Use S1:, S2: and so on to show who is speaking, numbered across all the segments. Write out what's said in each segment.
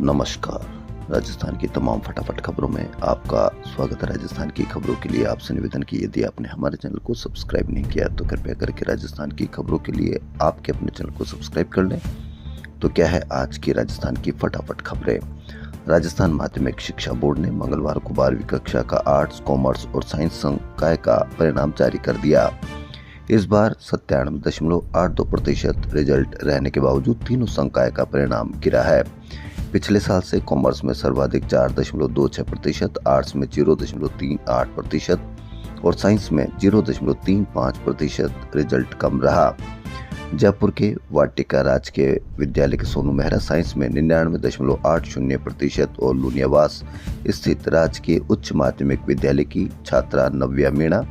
S1: नमस्कार। राजस्थान की तमाम फटाफट खबरों में आपका स्वागत है। राजस्थान की खबरों के लिए आपसे निवेदन की यदि आपने हमारे चैनल को सब्सक्राइब नहीं किया तो कृपया करके राजस्थान की खबरों के लिए आपके अपने चैनल को सब्सक्राइब कर लें। तो क्या है आज की राजस्थान की फटाफट खबरें। राजस्थान माध्यमिक शिक्षा बोर्ड ने मंगलवार को 12वीं कक्षा का आर्ट्स, कॉमर्स और साइंस संकाय का परिणाम जारी कर दिया। इस बार 97.82% रिजल्ट रहने के बावजूद तीनों संकाय का परिणाम गिरा है। पिछले साल से कॉमर्स में सर्वाधिक 4.26%, आर्ट्स में 0.38% और साइंस में 0.35% रिजल्ट कम रहा। जयपुर के वाटिका राजकीय विद्यालय के सोनू मेहरा साइंस में 99.80% और लुनियावास स्थित राजकीय उच्च माध्यमिक विद्यालय की छात्रा नव्या मीणा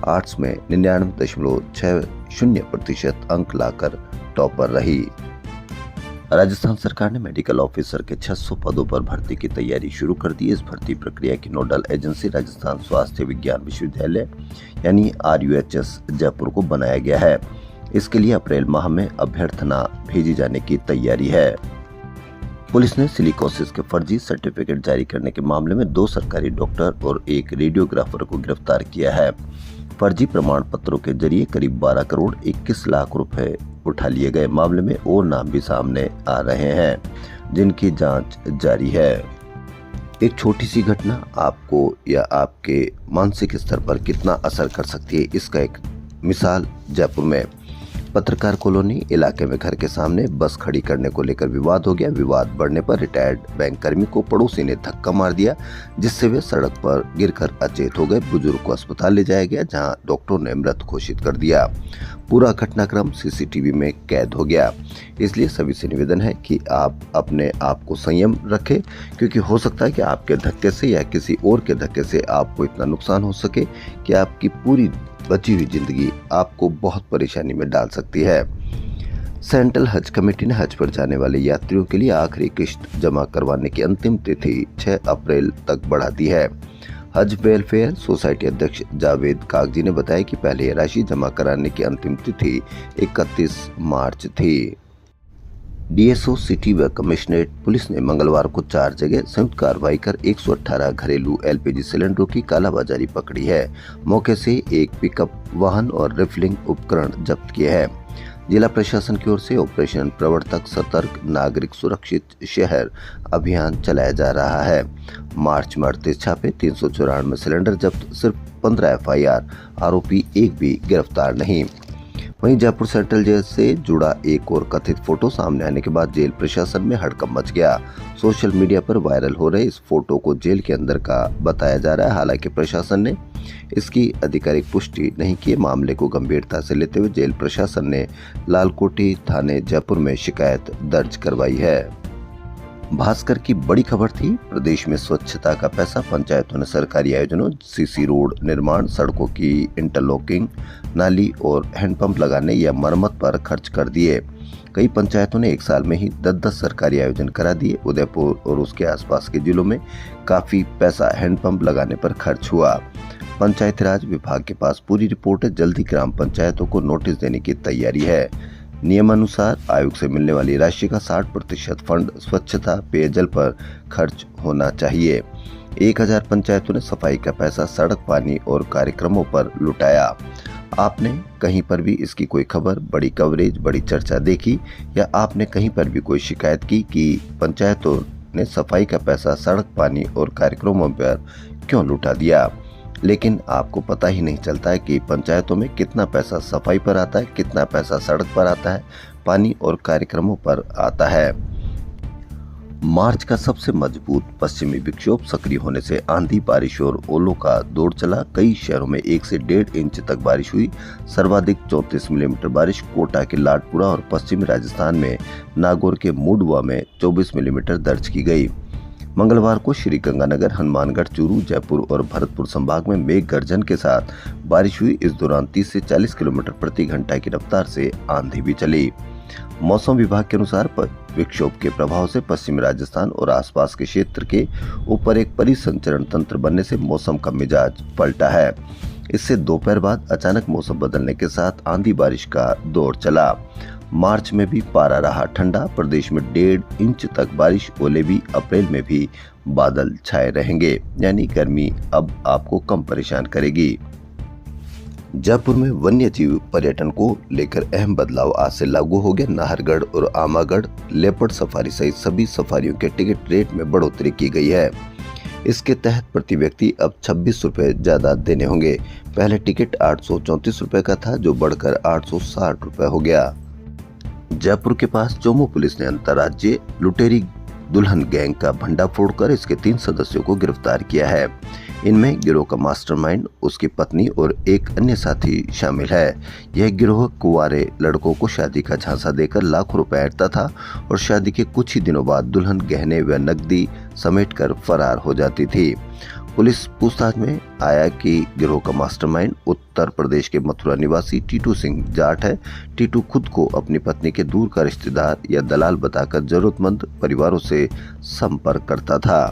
S1: आर्ट्स में 99.60% अंक लाकर टॉपर रही। राजस्थान सरकार ने मेडिकल ऑफिसर के 600 पदों पर भर्ती की तैयारी शुरू कर दी। इस भर्ती प्रक्रिया की नोडल एजेंसी राजस्थान स्वास्थ्य विज्ञान विश्वविद्यालय यानी RUHS जयपुर को बनाया गया है। इसके लिए अप्रैल माह में अभ्यर्थना भेजी जाने की तैयारी है। पुलिस ने सिलिकोसिस के फर्जी सर्टिफिकेट जारी करने के मामले में 2 सरकारी डॉक्टर और एक रेडियोग्राफर को गिरफ्तार किया है। फर्जी प्रमाण पत्रों के जरिए करीब 12 करोड़ 21 लाख रुपए उठा लिए गए मामले में और नाम भी सामने आ रहे हैं, जिनकी जांच जारी है। एक छोटी सी घटना आपको या आपके मानसिक स्तर पर कितना असर कर सकती है, इसका एक मिसाल जयपुर में पत्रकार कॉलोनी इलाके में घर के सामने बस खड़ी करने को लेकर विवाद हो गया। विवाद बढ़ने पर रिटायर्ड बैंक कर्मी को पड़ोसी ने धक्का मार दिया, जिससे वे सड़क पर गिरकर अचेत हो गए। बुजुर्ग को अस्पताल ले जाया गया, जहां डॉक्टरों ने मृत घोषित कर दिया। पूरा घटनाक्रम CCTV में कैद हो गया। इसलिए सभी से निवेदन है कि आप अपने आप को संयम रखें, क्योंकि हो सकता है कि आपके धक्के से या किसी और के धक्के से आपको इतना नुकसान हो सके कि आपकी पूरी बची हुई जिंदगी आपको बहुत परेशानी में डाल सकती है। सेंट्रल हज कमेटी ने हज पर जाने वाले यात्रियों के लिए आखिरी किश्त जमा करवाने की अंतिम तिथि 6 अप्रैल तक बढ़ा दी है। हज वेलफेयर सोसाइटी अध्यक्ष जावेद कागजी ने बताया कि पहले यह राशि जमा कराने की अंतिम तिथि 31 मार्च थी। DSO सिटी व कमिश्नरेट पुलिस ने मंगलवार को 4 जगह संयुक्त कार्रवाई कर 118 घरेलू LPG सिलेंडरों की कालाबाजारी पकड़ी है। मौके से एक पिकअप वाहन और रिफिलिंग उपकरण जब्त किए हैं। जिला प्रशासन की ओर से ऑपरेशन प्रवर्तक सतर्क नागरिक सुरक्षित शहर अभियान चलाया जा रहा है। मार्च में 38 छापे, 394 सिलेंडर जब्त, सिर्फ 15 FIR, आरोपी एक भी गिरफ्तार नहीं। वहीं जयपुर सेंट्रल जेल से जुड़ा एक और कथित फोटो सामने आने के बाद जेल प्रशासन में हड़कंप मच गया। सोशल मीडिया पर वायरल हो रहे इस फोटो को जेल के अंदर का बताया जा रहा है। हालांकि प्रशासन ने इसकी आधिकारिक पुष्टि नहीं की। मामले को गंभीरता से लेते हुए जेल प्रशासन ने लालकोठी थाने जयपुर में शिकायत दर्ज करवाई है। भास्कर की बड़ी खबर थी, प्रदेश में स्वच्छता का पैसा पंचायतों ने सरकारी आयोजनों, CC रोड निर्माण, सड़कों की इंटरलॉकिंग, नाली और हैंडपंप लगाने या मरम्मत पर खर्च कर दिए। कई पंचायतों ने एक साल में ही 10-10 सरकारी आयोजन करा दिए। उदयपुर और उसके आसपास के जिलों में काफी पैसा हैंडपंप लगाने पर खर्च हुआ। पंचायती राज विभाग के पास पूरी रिपोर्ट है। जल्दी ग्राम पंचायतों को नोटिस देने की तैयारी है। नियमानुसार आयोग से मिलने वाली राशि का 60% फंड स्वच्छता पेयजल पर खर्च होना चाहिए। 1000 पंचायतों ने सफाई का पैसा सड़क, पानी और कार्यक्रमों पर लुटाया। आपने कहीं पर भी इसकी कोई खबर, बड़ी कवरेज, बड़ी चर्चा देखी या आपने कहीं पर भी कोई शिकायत की कि पंचायतों ने सफाई का पैसा सड़क, पानी और कार्यक्रमों पर क्यों लुटा दिया? लेकिन आपको पता ही नहीं चलता है कि पंचायतों में कितना पैसा सफाई पर आता है, कितना पैसा सड़क पर आता है, पानी और कार्यक्रमों पर आता है। मार्च का सबसे मजबूत पश्चिमी विक्षोभ सक्रिय होने से आंधी, बारिश और ओलों का दौर चला। कई शहरों में 1 से 1.5 इंच तक बारिश हुई। सर्वाधिक 34 मिलीमीटर बारिश कोटा के लाडपुरा और पश्चिमी राजस्थान में नागौर के मुंडवा में 24 मिलीमीटर दर्ज की गई। मंगलवार को श्री गंगानगर, हनुमानगढ़, चूरू, जयपुर और भरतपुर संभाग में मेघ गर्जन के साथ बारिश हुई। इस दौरान 30 से 40 किलोमीटर प्रति घंटा की रफ्तार से आंधी भी चली। मौसम विभाग के अनुसार विक्षोभ के प्रभाव से पश्चिमी राजस्थान और आसपास के क्षेत्र के ऊपर एक परिसंचरण तंत्र बनने से मौसम का मिजाज पलटा है। इससे दोपहर बाद अचानक मौसम बदलने के साथ आंधी बारिश का दौर चला। मार्च में भी पारा रहा ठंडा, प्रदेश में 1.5 इंच तक बारिश, ओले भी, अप्रैल में भी बादल छाए रहेंगे, यानी गर्मी अब आपको कम परेशान करेगी। जयपुर में वन्यजीव पर्यटन को लेकर अहम बदलाव आज से लागू हो गया। नाहरगढ़ और आमागढ़ लेपर्ड सफारी सहित सभी सफारियों के टिकट रेट में बढ़ोतरी की गई है। इसके तहत प्रति व्यक्ति अब 26 रुपए ज्यादा देने होंगे। पहले टिकट 834 रुपए का था, जो बढ़कर 860 रुपए हो गया। जयपुर के पास चोमू पुलिस ने अंतर्राज्यीय लुटेरी दुल्हन गैंग का भंडाफोड़ कर इसके 3 सदस्यों को गिरफ्तार किया है। इनमें गिरोह का मास्टरमाइंड, उसकी पत्नी और एक अन्य साथी शामिल है। यह गिरोह कुंवारे लड़कों को शादी का झांसा देकर लाखों रुपए ऐंठता था और शादी के कुछ ही दिनों बाद दुल्हन गहने व नकदी समेटकर फरार हो जाती थी। पुलिस पूछताछ में आया कि गिरोह का मास्टरमाइंड उत्तर प्रदेश के मथुरा निवासी टीटू सिंह जाट है। टीटू खुद को अपनी पत्नी के दूर का रिश्तेदार या दलाल बताकर जरूरतमंद परिवारों से संपर्क करता था।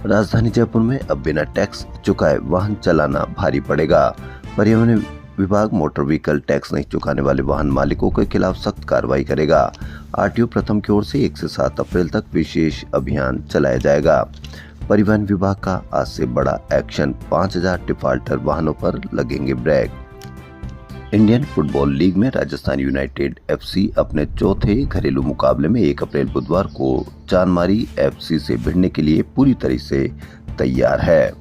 S1: राजधानी जयपुर में अब बिना टैक्स चुकाए वाहन चलाना भारी पड़ेगा। परिवहन विभाग मोटर व्हीकल टैक्स नहीं चुकाने वाले वाहन मालिकों के खिलाफ सख्त कार्रवाई करेगा। आरटीओ प्रथम की ओर से 1 से 7 अप्रैल तक विशेष अभियान चलाया जाएगा। परिवहन विभाग का आज से बड़ा एक्शन, 5000 डिफाल्टर वाहनों पर लगेंगे ब्रेक। इंडियन फुटबॉल लीग में राजस्थान यूनाइटेड एफसी अपने चौथे घरेलू मुकाबले में 1 अप्रैल बुधवार को चांदमारी एफसी से भिड़ने के लिए पूरी तरह से तैयार है।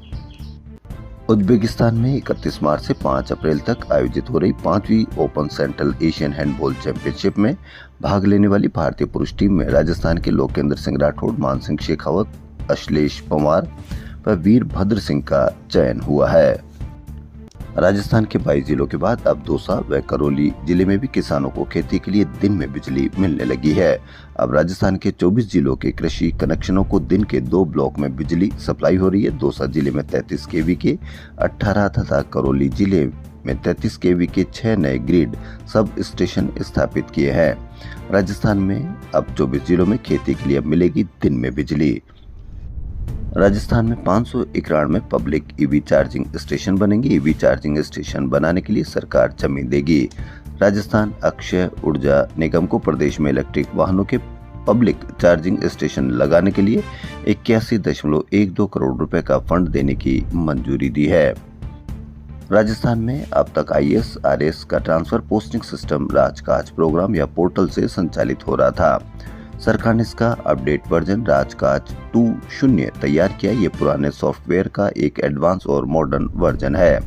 S1: उज्बेकिस्तान में 31 मार्च से 5 अप्रैल तक आयोजित हो रही 5वीं open central Asian handball championship में भाग लेने वाली भारतीय पुरुष टीम में राजस्थान के लोकेंद्र सिंह राठौड़, मान सिंह शेखावत, अश्लेष पंवार व वीरभद्र सिंह का चयन हुआ है। राजस्थान के 22 जिलों के बाद अब दौसा व करौली जिले में भी किसानों को खेती के लिए दिन में बिजली मिलने लगी है। अब राजस्थान के 24 जिलों के कृषि कनेक्शनों को दिन के 2 ब्लॉक में बिजली सप्लाई हो रही है। दौसा जिले में 33 केवी के 18 तथा करौली जिले में 33 केवी के 6 नए ग्रिड सब स्टेशन स्थापित किए हैं। राजस्थान में अब 24 जिलों में खेती के लिए मिलेगी दिन में बिजली। राजस्थान में 591 पब्लिक ईवी चार्जिंग स्टेशन बनेंगे। ईवी चार्जिंग स्टेशन बनाने के लिए सरकार जमीन देगी। राजस्थान अक्षय ऊर्जा निगम को प्रदेश में इलेक्ट्रिक वाहनों के पब्लिक चार्जिंग स्टेशन लगाने के लिए 81.12 करोड़ रुपए का फंड देने की मंजूरी दी है। राजस्थान में अब तक IAS RS का ट्रांसफर पोस्टिंग सिस्टम राजकाज प्रोग्राम या पोर्टल से संचालित हो रहा था। सरकार ने इसका अपडेट वर्जन राजकाज 2.0 तैयार किया। ये पुराने सॉफ्टवेयर का एक एडवांस और मॉडर्न वर्जन है,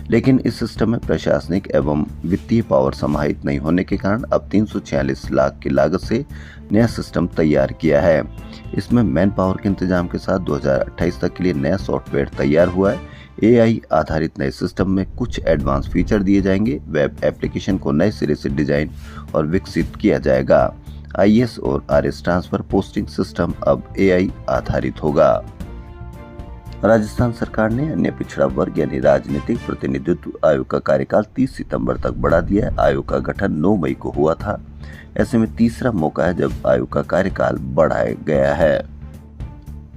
S1: लेकिन इस सिस्टम में प्रशासनिक एवं वित्तीय पावर समाहित नहीं होने के कारण अब 346 लाख की लागत से नया सिस्टम तैयार किया है। इसमें मैन पावर के इंतजाम के साथ 2028 तक के लिए नया सॉफ्टवेयर तैयार हुआ है। AI आधारित नए सिस्टम में कुछ एडवांस फीचर दिए जाएंगे। वेब एप्लीकेशन को नए सिरे से डिजाइन और विकसित किया जाएगा। IAS और RS ट्रांसफर पोस्टिंग सिस्टम अब AI आधारित होगा। राजस्थान सरकार ने अन्य पिछड़ा वर्ग यानी राजनीतिक प्रतिनिधित्व आयोग का कार्यकाल 30 सितंबर तक बढ़ा दिया है। आयोग का गठन 9 मई को हुआ था। ऐसे में तीसरा मौका है जब आयोग का कार्यकाल बढ़ाया गया है।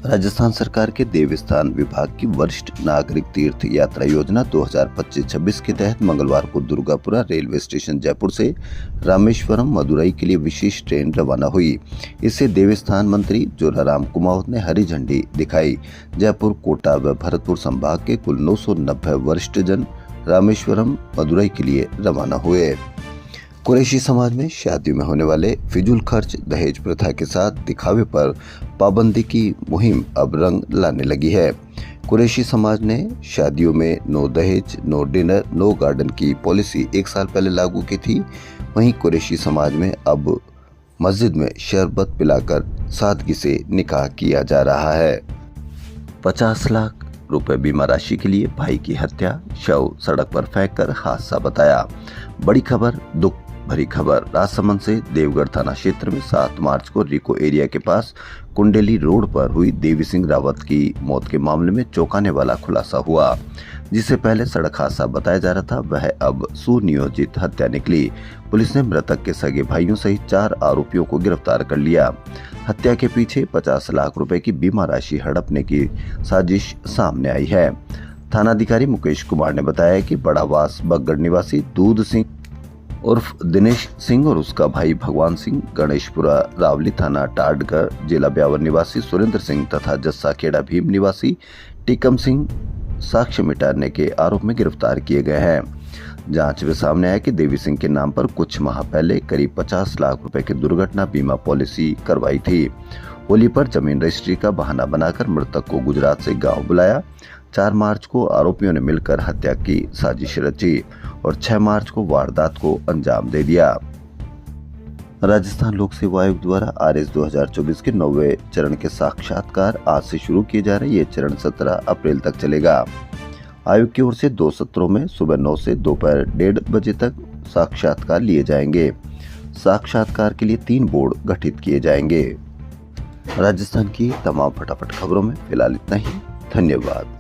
S1: राजस्थान सरकार के देवस्थान विभाग की वरिष्ठ नागरिक तीर्थ यात्रा योजना 2025-26 के तहत मंगलवार को दुर्गापुरा रेलवे स्टेशन जयपुर से रामेश्वरम मदुरई के लिए विशेष ट्रेन रवाना हुई। इससे देवस्थान मंत्री जोराराम कुमावत ने हरी झंडी दिखाई। जयपुर, कोटा व भरतपुर संभाग के कुल 990 वरिष्ठ जन रामेश्वरम मदुरई के लिए रवाना हुए। कुरैशी समाज में शादी में होने वाले फिजूल खर्च, दहेज प्रथा के साथ दिखावे पर पाबंदी की मुहिम अब रंग लाने लगी है। कुरैशी समाज ने शादियों में नो दहेज, नो डिनर, नो गार्डन की पॉलिसी 1 साल पहले लागू की थी। वहीं कुरैशी समाज में अब मस्जिद में शरबत पिलाकर सादगी से निकाह किया जा रहा है। 50 लाख रुपए बीमा राशि के लिए भाई की हत्या, शव सड़क पर फेंककर हादसा बताया। बड़ी खबर, दुख भरी खबर। राजसमंद से देवगढ़ थाना क्षेत्र में 7 मार्च को रिको एरिया के पास कुंडेली रोड पर हुई देवी सिंह रावत की मौत के मामले में चौंकाने वाला खुलासा हुआ। जिसे पहले सड़क हादसा बताया जा रहा था, वह अब सुनियोजित हत्या निकली। पुलिस ने मृतक के सगे भाइयों सहित 4 आरोपियों को गिरफ्तार कर लिया। हत्या के पीछे 50 लाख रुपए की बीमा राशि हड़पने की साजिश सामने आई है। थानाधिकारी मुकेश कुमार ने बताया कि बड़ावास बगगढ़ निवासी दूध सिंह उर्फ दिनेश सिंह और उसका भाई भगवान सिंह, गणेशपुरा रावली थाना टाडगढ़ जिला ब्यावर निवासी सुरेंद्र सिंह तथा जस्सा खेड़ा भीम निवासी टीकम सिंह साक्ष्य मिटाने के आरोप में गिरफ्तार किए गए हैं। जांच में सामने आया कि देवी सिंह के नाम पर कुछ माह पहले करीब 50 लाख रुपए की दुर्घटना बीमा पॉलिसी करवाई थी। होली पर जमीन रजिस्ट्री का बहाना बनाकर मृतक को गुजरात से गांव बुलाया। 4 मार्च को आरोपियों ने मिलकर हत्या की साजिश रची और 6 मार्च को वारदात को अंजाम दे दिया। राजस्थान लोक सेवा आयोग द्वारा RS 2024 के 9वें चरण के साक्षात्कार आज से शुरू किए जा रहे। ये चरण 17 अप्रैल तक चलेगा। आयोग की ओर से 2 सत्रों में सुबह 9 से दोपहर 1:30 बजे तक साक्षात्कार लिए जाएंगे। साक्षात्कार के लिए 3 बोर्ड गठित किए जाएंगे। राजस्थान की तमाम फटाफट खबरों में फिलहाल इतना ही। धन्यवाद।